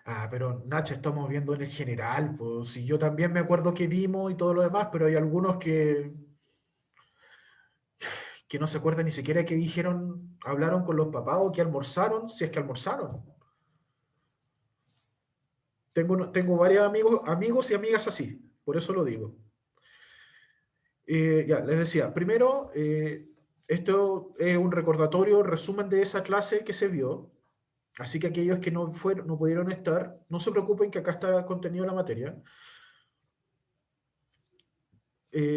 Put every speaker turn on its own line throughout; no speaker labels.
Ah, pero Nacha, estamos viendo en el general, pues si yo también me acuerdo que vimos y todo lo demás, pero hay algunos que no se acuerdan ni siquiera que dijeron, hablaron con los papás o que almorzaron, si es que almorzaron. Tengo varios amigos y amigas así, por eso lo digo. Ya, les decía, primero, esto es un recordatorio, resumen de esa clase que se vio, así que aquellos que no pudieron estar, no se preocupen que acá está contenido la materia.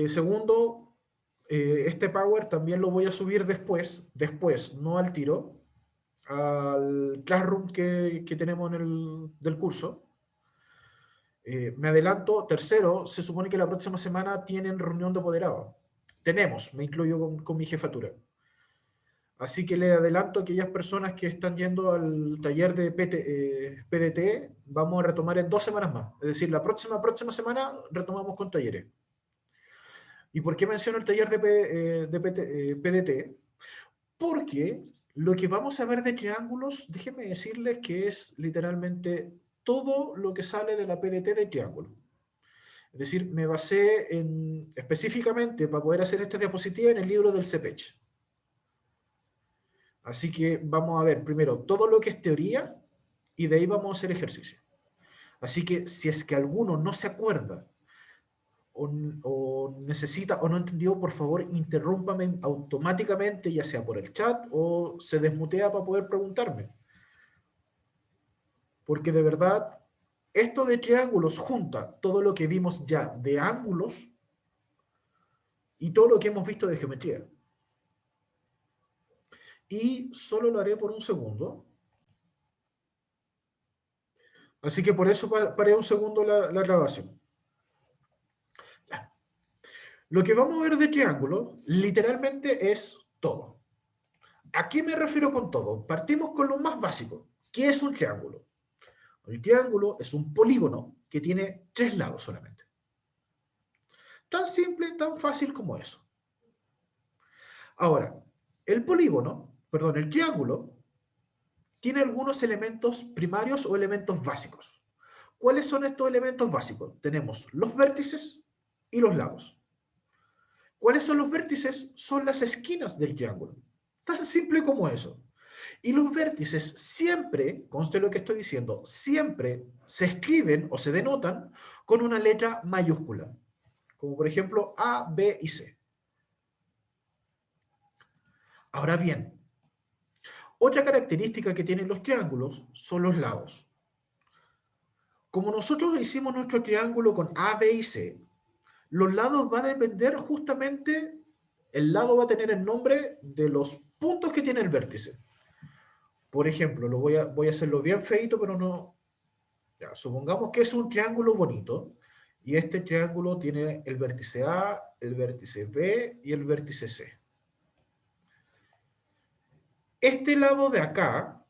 Segundo, este Power también lo voy a subir después, no al tiro, al Classroom que tenemos del curso. Me adelanto, tercero, se supone que la próxima semana tienen reunión de apoderados. Tenemos, me incluyo con mi jefatura. Así que le adelanto a aquellas personas que están yendo al taller de PDT, vamos a retomar en 2 semanas más. Es decir, la próxima semana retomamos con talleres. ¿Y por qué menciono el taller de PDT? Porque lo que vamos a ver de triángulos, déjenme decirles que es literalmente todo lo que sale de la PDT de triángulo. Es decir, me basé específicamente para poder hacer esta diapositiva en el libro del CEPECH. Así que vamos a ver primero todo lo que es teoría y de ahí vamos a hacer ejercicio. Así que si es que alguno no se acuerda o necesita o no entendió, por favor, interrúmpame automáticamente, ya sea por el chat o se desmutea para poder preguntarme. Porque de verdad, esto de triángulos junta todo lo que vimos ya de ángulos y todo lo que hemos visto de geometría. Y solo lo haré por un segundo. Así que por eso paré un segundo la grabación. Ya. Lo que vamos a ver de triángulo literalmente es todo. ¿A qué me refiero con todo? Partimos con lo más básico. ¿Qué es un triángulo? El triángulo es un polígono que tiene 3 lados solamente. Tan simple, tan fácil como eso. Ahora, el triángulo, tiene algunos elementos primarios o elementos básicos. ¿Cuáles son estos elementos básicos? Tenemos los vértices y los lados. ¿Cuáles son los vértices? Son las esquinas del triángulo. Tan simple como eso. Y los vértices siempre, conste lo que estoy diciendo, siempre se escriben o se denotan con una letra mayúscula, como por ejemplo A, B y C. Ahora bien, otra característica que tienen los triángulos son los lados. Como nosotros hicimos nuestro triángulo con A, B y C, los lados va a depender justamente, el lado va a tener el nombre de los puntos que tiene el vértice. Por ejemplo, voy a hacerlo bien feito, pero no. Ya, supongamos que es un triángulo bonito y este triángulo tiene el vértice A, el vértice B y el vértice C. Este lado de acá,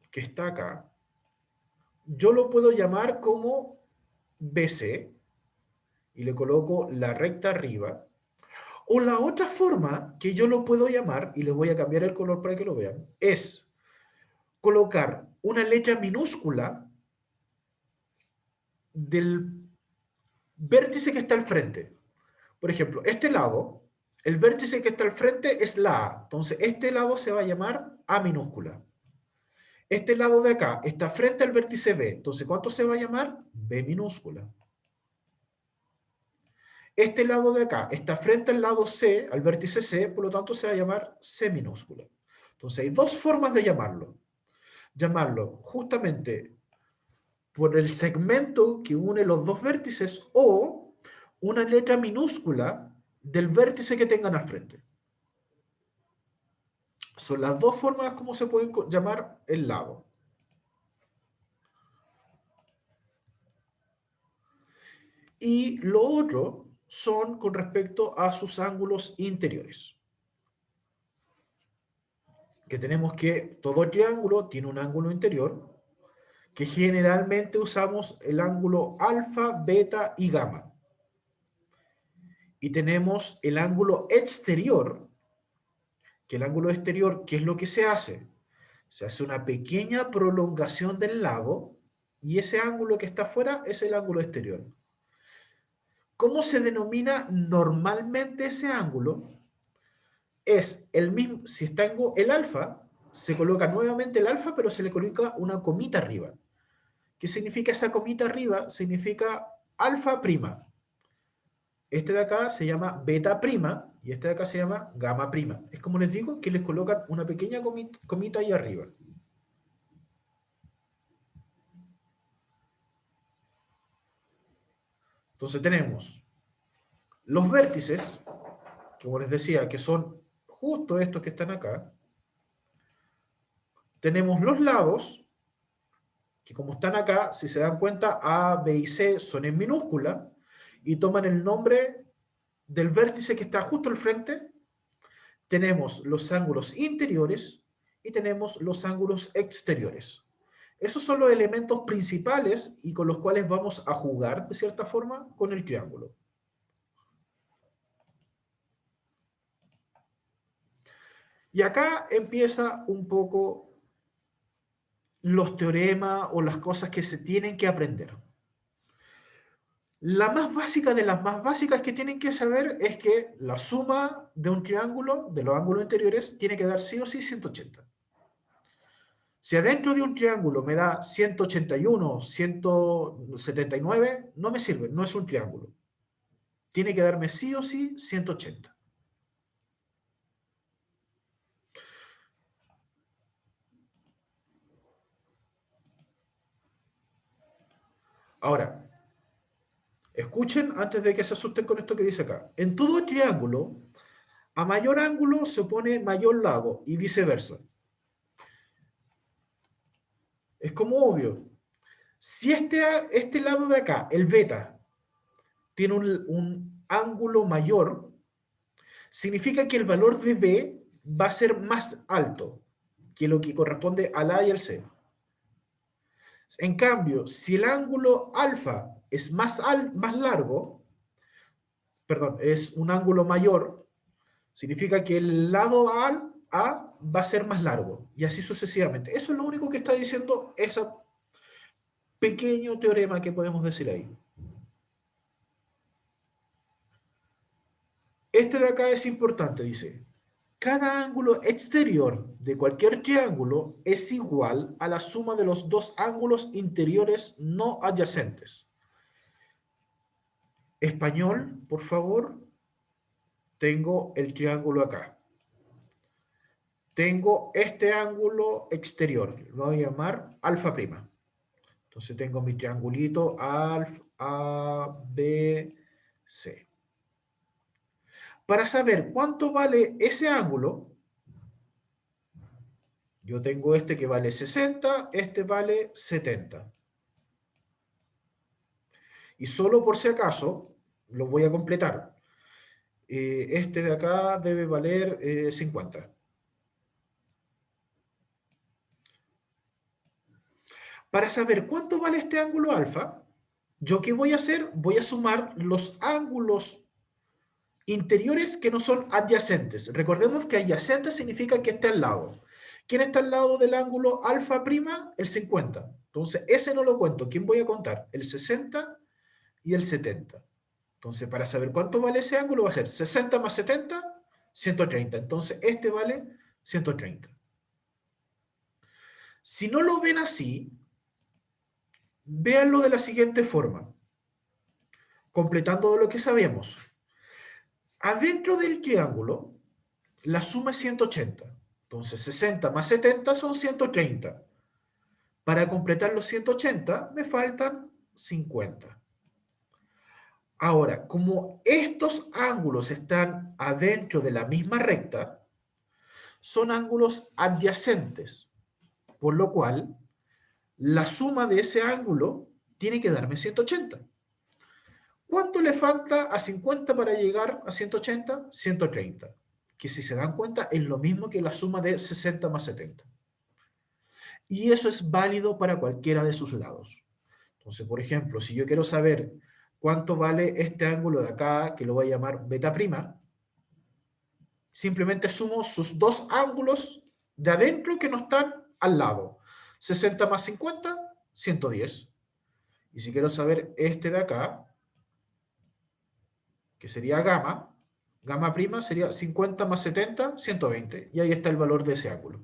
que está acá, yo lo puedo llamar como BC y le coloco la recta arriba. O la otra forma que yo lo puedo llamar, y le voy a cambiar el color para que lo vean, es colocar una letra minúscula del vértice que está al frente. Por ejemplo, este lado, el vértice que está al frente es la A. Entonces, este lado se va a llamar A minúscula. Este lado de acá está frente al vértice B. Entonces, ¿cuánto se va a llamar? B minúscula. Este lado de acá está frente al lado C, al vértice C, por lo tanto se va a llamar C minúscula. Entonces, hay dos formas de llamarlo. Llamarlo justamente por el segmento que une los dos vértices o una letra minúscula del vértice que tengan al frente. Son las dos formas como se pueden llamar el lado. Y lo otro son con respecto a sus ángulos interiores. Que tenemos que todo triángulo tiene un ángulo interior, que generalmente usamos el ángulo alfa, beta y gamma. Y tenemos el ángulo exterior, que el ángulo exterior, ¿qué es lo que se hace? Se hace una pequeña prolongación del lado y ese ángulo que está afuera es el ángulo exterior. ¿Cómo se denomina normalmente ese ángulo? Es el mismo, si está en el alfa, se coloca nuevamente el alfa, pero se le coloca una comita arriba. ¿Qué significa esa comita arriba? Significa alfa prima. Este de acá se llama beta prima y este de acá se llama gamma prima. Es como les digo, que les colocan una pequeña comita ahí arriba. Entonces tenemos los vértices, que como les decía, que son justo estos que están acá. Tenemos los lados, que como están acá, si se dan cuenta, A, B y C son en minúscula y toman el nombre del vértice que está justo al frente. Tenemos los ángulos interiores y tenemos los ángulos exteriores. Esos son los elementos principales y con los cuales vamos a jugar, de cierta forma, con el triángulo. Y acá empieza un poco los teoremas o las cosas que se tienen que aprender. La más básica de las más básicas que tienen que saber es que la suma de un triángulo, de los ángulos interiores, tiene que dar sí o sí 180. Si adentro de un triángulo me da 181, 179, no me sirve, no es un triángulo. Tiene que darme sí o sí 180. Ahora, escuchen antes de que se asusten con esto que dice acá. En todo triángulo, a mayor ángulo se pone mayor lado y viceversa. Es como obvio. Si este lado de acá, el beta, tiene un ángulo mayor, significa que el valor de B va a ser más alto que lo que corresponde al A y al C. En cambio, si el ángulo alfa es más largo, perdón, es un ángulo mayor, significa que el lado A va a ser más largo, y así sucesivamente. Eso es lo único que está diciendo ese pequeño teorema que podemos decir ahí. Este de acá es importante, dice. Cada ángulo exterior de cualquier triángulo es igual a la suma de los dos ángulos interiores no adyacentes. Español, por favor. Tengo el triángulo acá. Tengo este ángulo exterior, lo voy a llamar alfa prima. Entonces tengo mi triangulito alfa, A, B, C. Para saber cuánto vale ese ángulo, yo tengo este que vale 60, este vale 70. Y solo por si acaso, lo voy a completar. Este de acá debe valer 50. Para saber cuánto vale este ángulo alfa, ¿yo qué voy a hacer? Voy a sumar los ángulos interiores que no son adyacentes. Recordemos que adyacente significa que está al lado. ¿Quién está al lado del ángulo alfa prima? El 50. Entonces, ese no lo cuento. ¿Quién voy a contar? El 60 y el 70. Entonces, para saber cuánto vale ese ángulo, va a ser 60 más 70, 130. Entonces, este vale 130. Si no lo ven así, véanlo de la siguiente forma, completando lo que sabemos. Adentro del triángulo, la suma es 180. Entonces, 60 más 70 son 130. Para completar los 180, me faltan 50. Ahora, como estos ángulos están adentro de la misma recta, son ángulos adyacentes, por lo cual la suma de ese ángulo tiene que darme 180. ¿Cuánto le falta a 50 para llegar a 180? 130. Que si se dan cuenta es lo mismo que la suma de 60 más 70. Y eso es válido para cualquiera de sus lados. Entonces, por ejemplo, si yo quiero saber cuánto vale este ángulo de acá, que lo voy a llamar beta prima, simplemente sumo sus dos ángulos de adentro que no están al lado. 60 más 50, 110. Y si quiero saber este de acá, que sería gamma, gamma prima sería 50 más 70, 120. Y ahí está el valor de ese ángulo.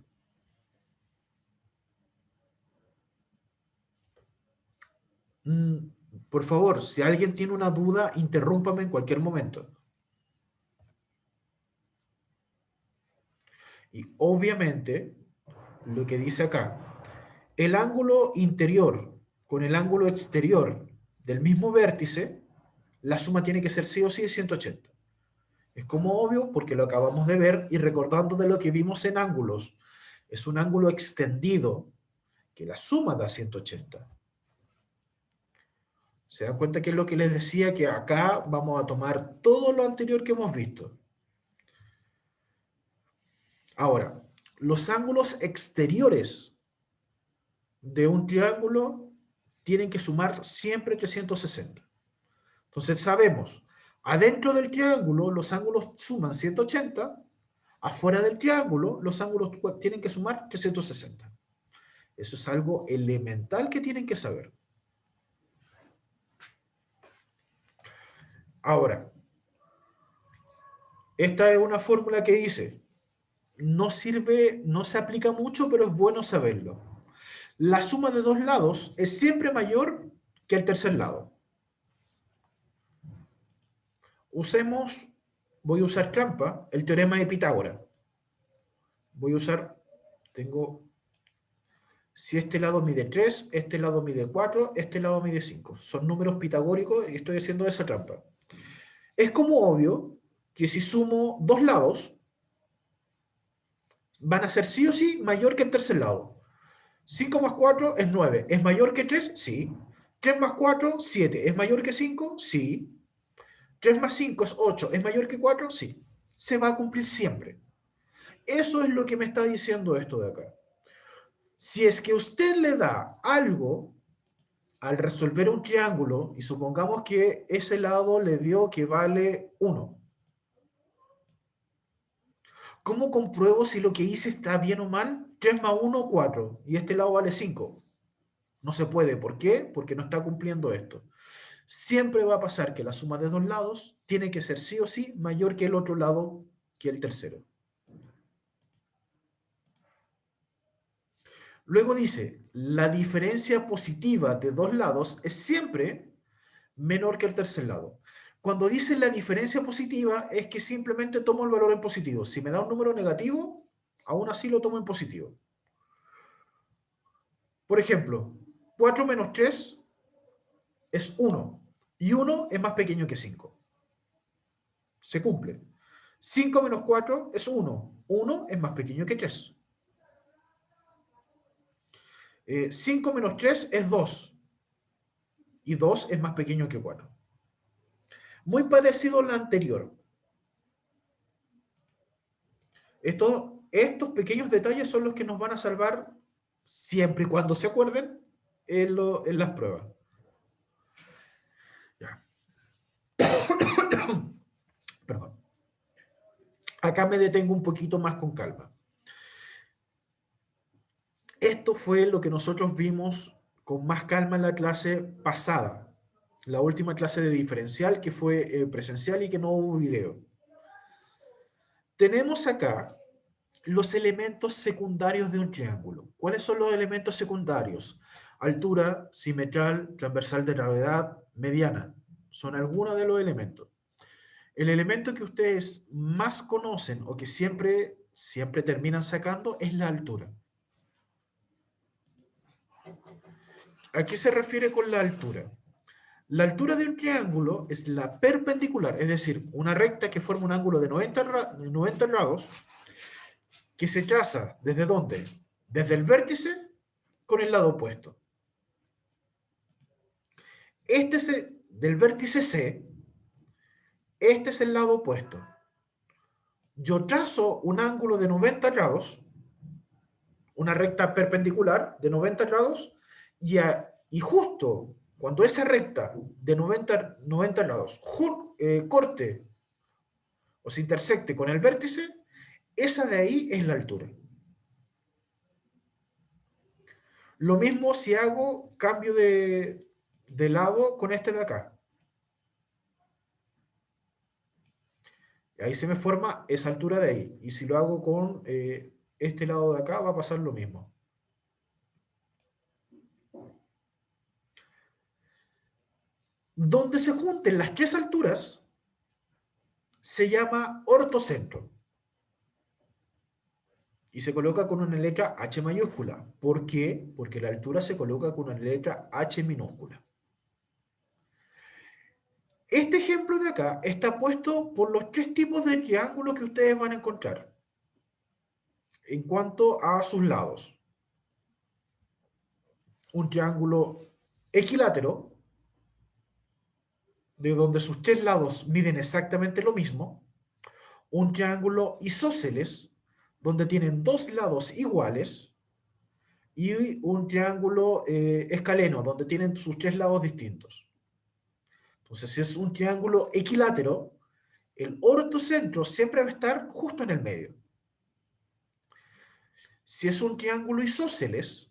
Mm, por favor, si alguien tiene una duda, interrúmpame en cualquier momento. Y obviamente, lo que dice acá, el ángulo interior con el ángulo exterior del mismo vértice, la suma tiene que ser sí o sí de 180. Es como obvio porque lo acabamos de ver y recordando de lo que vimos en ángulos. Es un ángulo extendido que la suma da 180. ¿Se dan cuenta que es lo que les decía? Que acá vamos a tomar todo lo anterior que hemos visto. Ahora, los ángulos exteriores de un triángulo tienen que sumar siempre 360. Entonces sabemos, adentro del triángulo los ángulos suman 180, afuera del triángulo los ángulos tienen que sumar 360. Eso es algo elemental que tienen que saber. Ahora, esta es una fórmula que dice, no sirve, no se aplica mucho, pero es bueno saberlo. La suma de dos lados es siempre mayor que el tercer lado. Usemos, voy a usar trampa, el teorema de Pitágoras. Voy a usar, tengo, si este lado mide 3, este lado mide 4, este lado mide 5. Son números pitagóricos y estoy haciendo esa trampa. Es como obvio que si sumo dos lados, van a ser sí o sí mayor que el tercer lado. 5 más 4 es 9. ¿Es mayor que 3? Sí. 3 más 4, 7. ¿Es mayor que 5? Sí. 3 más 5 es 8. ¿Es mayor que 4? Sí. Se va a cumplir siempre. Eso es lo que me está diciendo esto de acá. Si es que usted le da algo al resolver un triángulo y supongamos que ese lado le dio que vale 1, ¿cómo compruebo si lo que hice está bien o mal? 3 más 1, 4. Y este lado vale 5. No se puede. ¿Por qué? Porque no está cumpliendo esto. Siempre va a pasar que la suma de dos lados tiene que ser sí o sí mayor que el otro lado, que el tercero. Luego dice, la diferencia positiva de dos lados es siempre menor que el tercer lado. Cuando dice la diferencia positiva es que simplemente tomo el valor en positivo. Si me da un número negativo, aún así lo tomo en positivo. Por ejemplo, 4 menos 3 es 1 y 1 es más pequeño que 5. Se cumple. 5 menos 4 es 1. 1 es más pequeño que 3. 5 menos 3 es 2. Y 2 es más pequeño que 4. Muy parecido a la anterior. Estos pequeños detalles son los que nos van a salvar siempre y cuando se acuerden en las pruebas. Ya. Perdón. Acá me detengo un poquito más con calma. Esto fue lo que nosotros vimos con más calma en la clase pasada, la última clase de diferencial que fue presencial y que no hubo video. Tenemos acá los elementos secundarios de un triángulo. ¿Cuáles son los elementos secundarios? Altura, simetral, transversal de gravedad, mediana. Son algunos de los elementos. El elemento que ustedes más conocen o que siempre terminan sacando es la altura. ¿A qué se refiere con la altura? La altura de un triángulo es la perpendicular, es decir, una recta que forma un ángulo de 90 grados que se traza ¿desde dónde? Desde el vértice con el lado opuesto. Del vértice C, este es el lado opuesto. Yo trazo un ángulo de 90 grados, una recta perpendicular de 90 grados, y justo cuando esa recta de 90 grados corte o se intersecte con el vértice, esa de ahí es la altura. Lo mismo si hago cambio de de lado con este de acá. Ahí se me forma esa altura de ahí. Y si lo hago con este lado de acá, va a pasar lo mismo. Donde se junten las tres alturas, se llama ortocentro. Y se coloca con una letra H mayúscula. ¿Por qué? Porque la altura se coloca con una letra H minúscula. Este ejemplo de acá está puesto por los tres tipos de triángulos que ustedes van a encontrar en cuanto a sus lados. Un triángulo equilátero, de donde sus tres lados miden exactamente lo mismo. Un triángulo isósceles, donde tienen dos lados iguales. Y un triángulo escaleno, donde tienen sus tres lados distintos. Entonces, si es un triángulo equilátero, el ortocentro siempre va a estar justo en el medio. Si es un triángulo isósceles,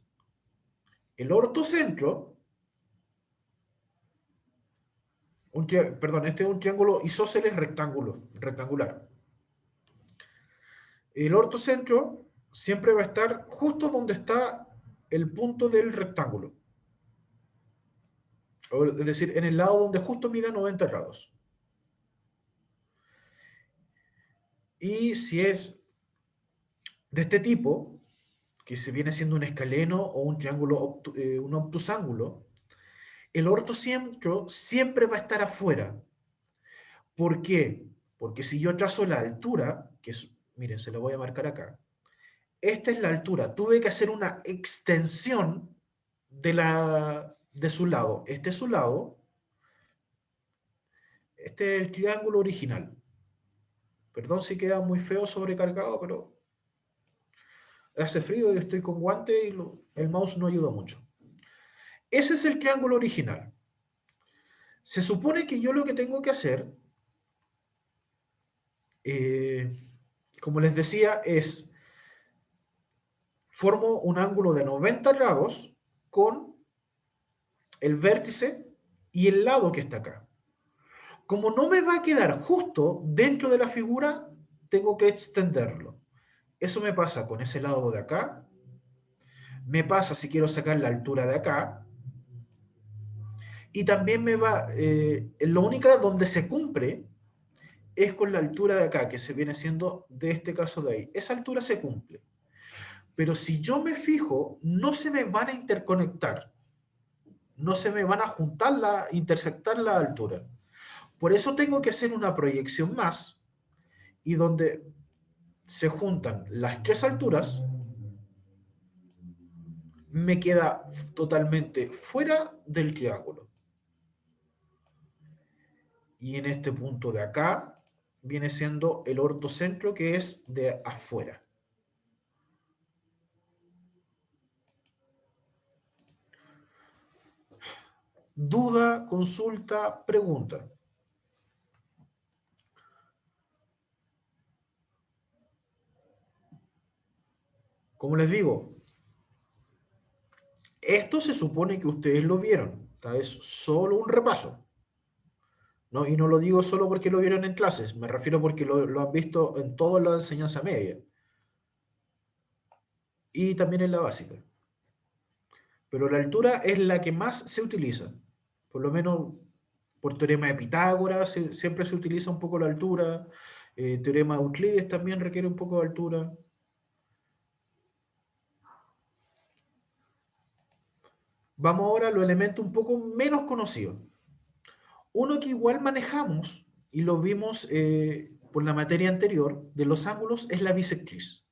el ortocentro, perdón, este es un triángulo isósceles rectangular. El ortocentro siempre va a estar justo donde está el punto del rectángulo. Es decir, en el lado donde justo mida 90 grados. Y si es de este tipo, que se viene siendo un escaleno o un triángulo, un obtusángulo, el ortocentro siempre va a estar afuera. ¿Por qué? Porque si yo trazo la altura, que es, miren, se lo voy a marcar acá, esta es la altura, tuve que hacer una extensión de su lado. Este es su lado, este es el triángulo original. Perdón si queda muy feo sobrecargado, pero hace frío y estoy con guante y el mouse no ayuda mucho. Ese es el triángulo original. Se supone que yo lo que tengo que hacer, como les decía, es formo un ángulo de 90 grados con el vértice y el lado que está acá. Como no me va a quedar justo dentro de la figura, tengo que extenderlo. Eso me pasa con ese lado de acá. Me pasa si quiero sacar la altura de acá. Y también me va, lo único donde se cumple es con la altura de acá, que se viene siendo de este caso de ahí. Esa altura se cumple. Pero si yo me fijo, no se me van a interconectar. No se me van a juntar, intersectar la altura. Por eso tengo que hacer una proyección más y donde se juntan las tres alturas, me queda totalmente fuera del triángulo. Y en este punto de acá viene siendo el ortocentro, que es de afuera. Duda, consulta, pregunta. Como les digo, esto se supone que ustedes lo vieron. Es solo un repaso. ¿No? Y no lo digo solo porque lo vieron en clases, me refiero porque lo han visto en toda la enseñanza media. Y también en la básica. Pero la altura es la que más se utiliza. Por lo menos por teorema de Pitágoras siempre se utiliza un poco la altura. Teorema de Euclides también requiere un poco de altura. Vamos ahora a los elementos un poco menos conocidos. Uno que igual manejamos y lo vimos por la materia anterior de los ángulos es la bisectriz.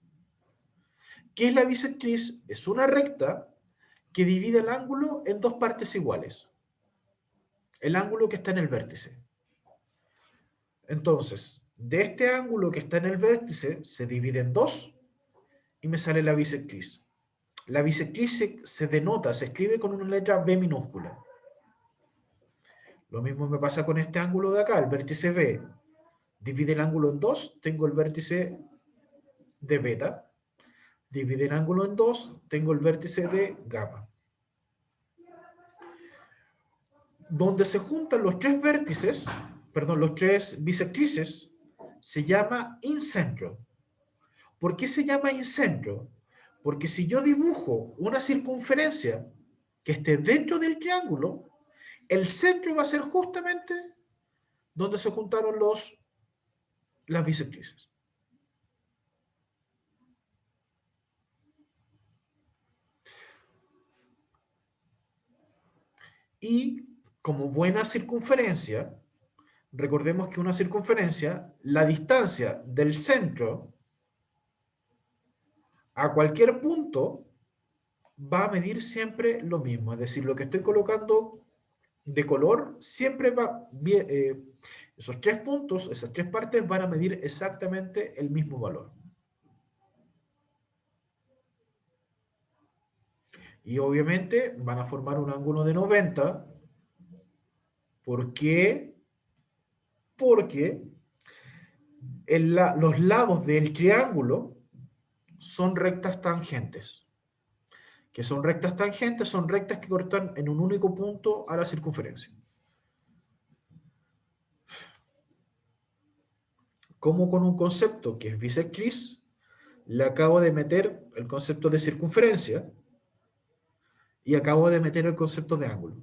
¿Qué es la bisectriz? Es una recta que divide el ángulo en dos partes iguales. El ángulo que está en el vértice. Entonces, de este ángulo que está en el vértice se divide en dos y me sale la bisectriz. La bisectriz se denota, se escribe con una letra B minúscula. Lo mismo me pasa con este ángulo de acá, el vértice B. Divide el ángulo en dos, tengo el vértice de beta. Divide el ángulo en dos, tengo el vértice de gamma. donde se juntan los tres vértices, perdón, los tres bisectrices, se llama incentro. ¿Por qué se llama incentro? Porque si yo dibujo una circunferencia que esté dentro del triángulo, el centro va a ser justamente donde se juntaron las bisectrices. Y como buena circunferencia, recordemos que una circunferencia, la distancia del centro a cualquier punto va a medir siempre lo mismo. Es decir, lo que estoy colocando de color siempre va bien. Esos tres puntos, esas tres partes van a medir exactamente el mismo valor. Y obviamente van a formar un ángulo de 90. ¿Por qué? Porque los lados del triángulo son rectas tangentes. ¿Qué son rectas tangentes? Son rectas que cortan en un único punto a la circunferencia. Como con un concepto que es bisectriz, le acabo de meter el concepto de circunferencia y acabo de meter el concepto de ángulo.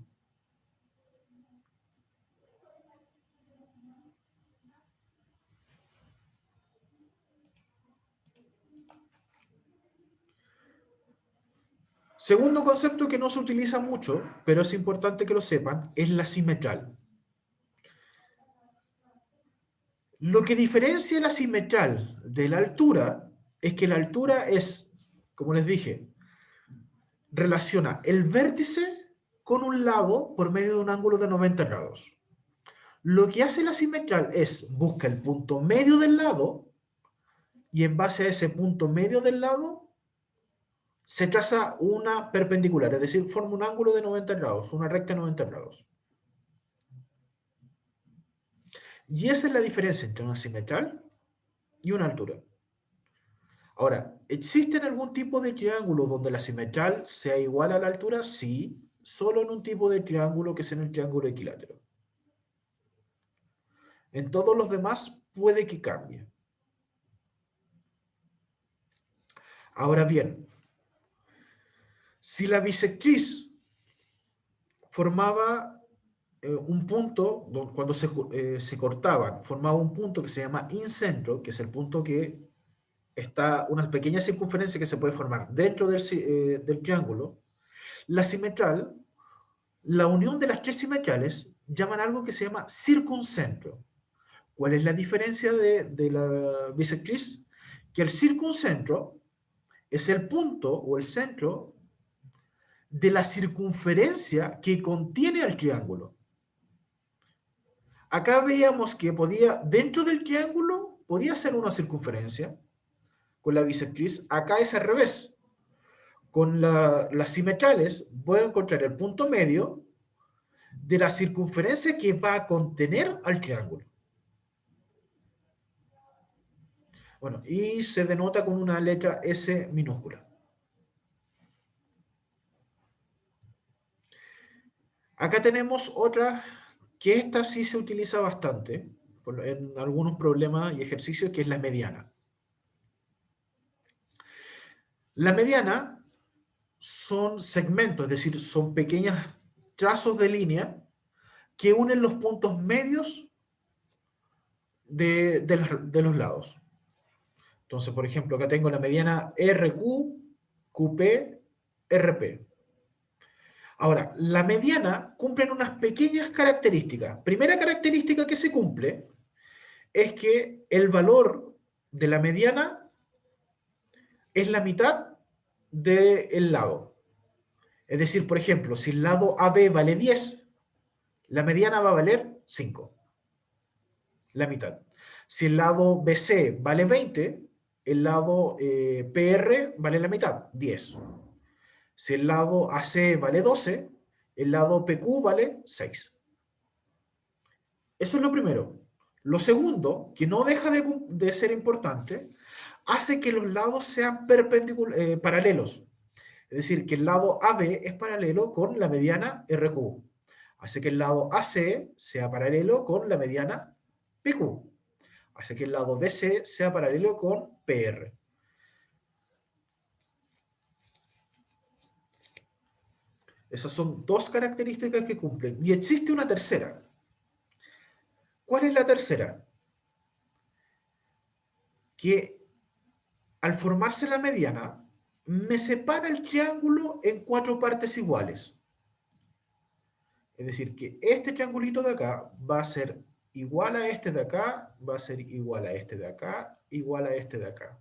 Segundo concepto que no se utiliza mucho, pero es importante que lo sepan, es la simetral. Lo que diferencia la simetral de la altura es que la altura es, como les dije, relaciona el vértice con un lado por medio de un ángulo de 90 grados. Lo que hace la simetral es busca el punto medio del lado y en base a ese punto medio del lado se traza una perpendicular, es decir, forma un ángulo de 90 grados, una recta de 90 grados. Y esa es la diferencia entre una simetral y una altura. Ahora, ¿existen algún tipo de triángulo donde la simetral sea igual a la altura? Sí, solo en un tipo de triángulo que es en el triángulo equilátero. En todos los demás puede que cambie. Ahora bien, si la bisectriz formaba un punto, cuando se cortaban, formaba un punto que se llama incentro, que es el punto que está una pequeña circunferencia que se puede formar dentro del triángulo, la simetral, la unión de las tres simetrales llaman algo que se llama circuncentro. ¿Cuál es la diferencia de la bisectriz? Que el circuncentro es el punto o el centro de la circunferencia que contiene al triángulo. Acá veíamos que dentro del triángulo, podía ser una circunferencia con la bisectriz. Acá es al revés. Con las simetrales voy a encontrar el punto medio de la circunferencia que va a contener al triángulo. Bueno, y se denota con una letra S minúscula. Acá tenemos otra, que esta sí se utiliza bastante en algunos problemas y ejercicios, que es la mediana. La mediana son segmentos, es decir, son pequeños trazos de línea que unen los puntos medios de los lados. Entonces, por ejemplo, acá tengo la mediana RQ, QP, RP. Ahora, la mediana cumple unas pequeñas características. Primera característica que se cumple es que el valor de la mediana es la mitad del lado. Es decir, por ejemplo, si el lado AB vale 10, la mediana va a valer 5, la mitad. Si el lado BC vale 20, el lado PR vale la mitad, 10. Si el lado AC vale 12, el lado PQ vale 6. Eso es lo primero. Lo segundo, que no deja de ser importante, hace que los lados sean paralelos. Es decir, que el lado AB es paralelo con la mediana RQ. Hace que el lado AC sea paralelo con la mediana PQ. Hace que el lado DC sea paralelo con PR. Esas son dos características que cumplen. Y existe una tercera. ¿Cuál es la tercera? Que al formarse la mediana, me separa el triángulo en 4 partes iguales. Es decir, que este triangulito de acá va a ser igual a este de acá, va a ser igual a este de acá, igual a este de acá.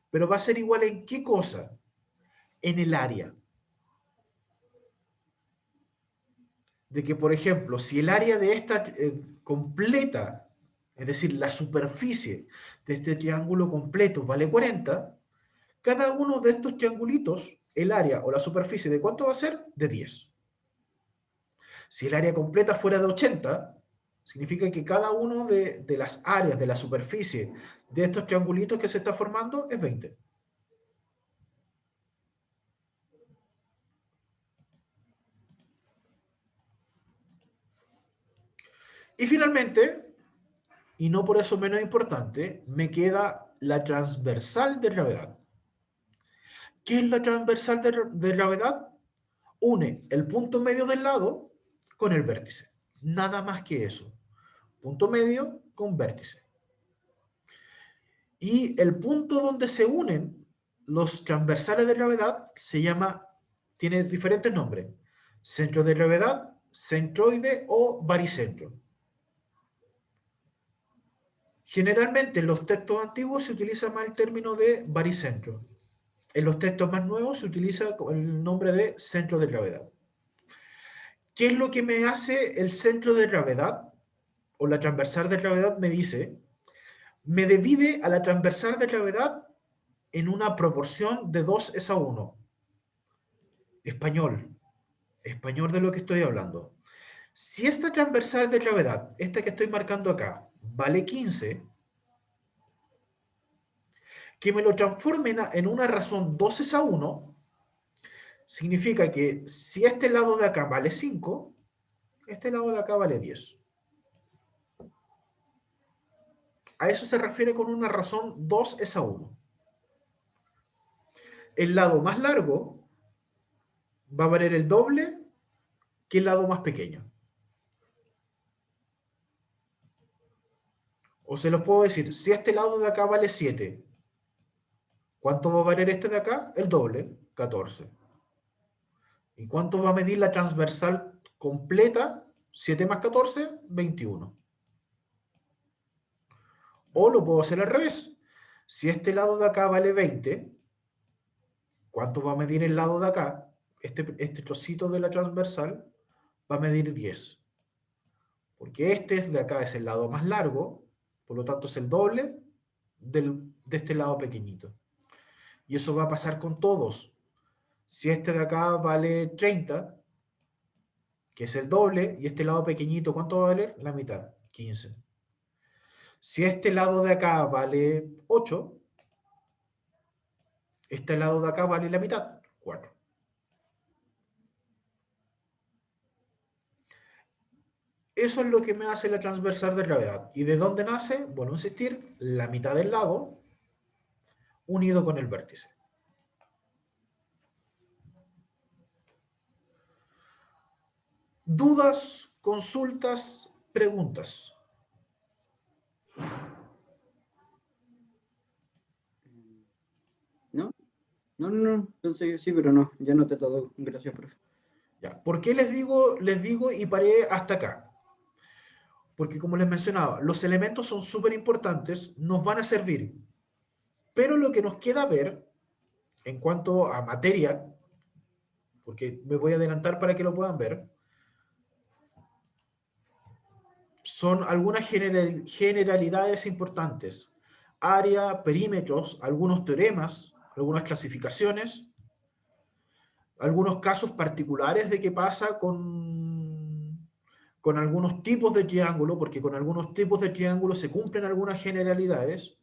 Pero va a ser igual ¿en qué cosa? En el área. De que, por ejemplo, si el área de esta completa, es decir, la superficie de este triángulo completo vale 40, cada uno de estos triangulitos, el área o la superficie, ¿de cuánto va a ser? De 10. Si el área completa fuera de 80, significa que cada uno de las áreas de la superficie de estos triangulitos que se está formando es 20. Y finalmente, y no por eso menos importante, me queda la transversal de gravedad. ¿Qué es la transversal de gravedad? Une el punto medio del lado con el vértice. Nada más que eso. Punto medio con vértice. Y el punto donde se unen los transversales de gravedad se llama, tiene diferentes nombres. Centro de gravedad, centroide o baricentro. Generalmente en los textos antiguos se utiliza más el término de baricentro. En los textos más nuevos se utiliza el nombre de centro de gravedad. ¿Qué es lo que me hace el centro de gravedad? O la transversal de gravedad me dice, me divide a la transversal de gravedad en una proporción de 2:1. Español. Español de lo que estoy hablando. Si esta transversal de gravedad, esta que estoy marcando acá, vale 15, que me lo transformen en una razón 2:1, significa que si este lado de acá vale 5, este lado de acá vale 10. A eso se refiere con una razón 2:1. El lado más largo va a valer el doble que el lado más pequeño. O se los puedo decir, si este lado de acá vale 7, ¿cuánto va a valer este de acá? El doble, 14. ¿Y cuánto va a medir la transversal completa? 7 más 14, 21. O lo puedo hacer al revés. Si este lado de acá vale 20, ¿cuánto va a medir el lado de acá? Este trocito de la transversal va a medir 10. Porque este de acá es el lado más largo, por lo tanto es el doble de este lado pequeñito. Y eso va a pasar con todos. Si este de acá vale 30, que es el doble, y este lado pequeñito, ¿cuánto va a valer? La mitad, 15. Si este lado de acá vale 8, este lado de acá vale la mitad, 4. Eso es lo que me hace la transversal de gravedad. ¿Y de dónde nace? Bueno, insistir, la mitad del lado unido con el vértice. ¿Dudas, consultas, preguntas?
¿No? No, pensé que sí, pero no, ya no te todo. Gracias, profe.
Ya. ¿Por qué les digo y paré hasta acá? Porque como les mencionaba, los elementos son súper importantes, nos van a servir. Pero lo que nos queda ver en cuanto a materia, porque me voy a adelantar para que lo puedan ver, son algunas generalidades importantes. Área, perímetros, algunos teoremas, algunas clasificaciones, algunos casos particulares de qué pasa con algunos tipos de triángulo, porque con algunos tipos de triángulo se cumplen algunas generalidades,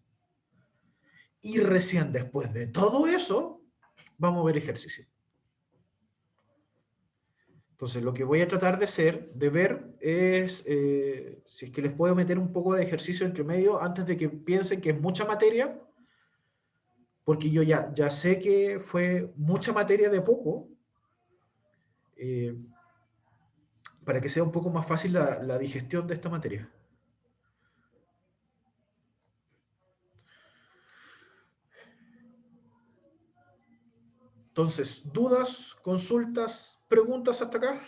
y recién después de todo eso, vamos a ver ejercicio. Entonces, lo que voy a tratar de ver es si es que les puedo meter un poco de ejercicio entre medio antes de que piensen que es mucha materia, porque yo ya sé que fue mucha materia de poco, eh, para que sea un poco más fácil la digestión de esta materia. Entonces, dudas, consultas, preguntas hasta acá.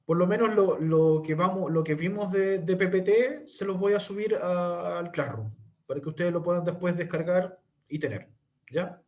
Por lo menos lo que vimos de PPT se los voy a subir al Classroom para que ustedes lo puedan después descargar y tener. ¿Ya?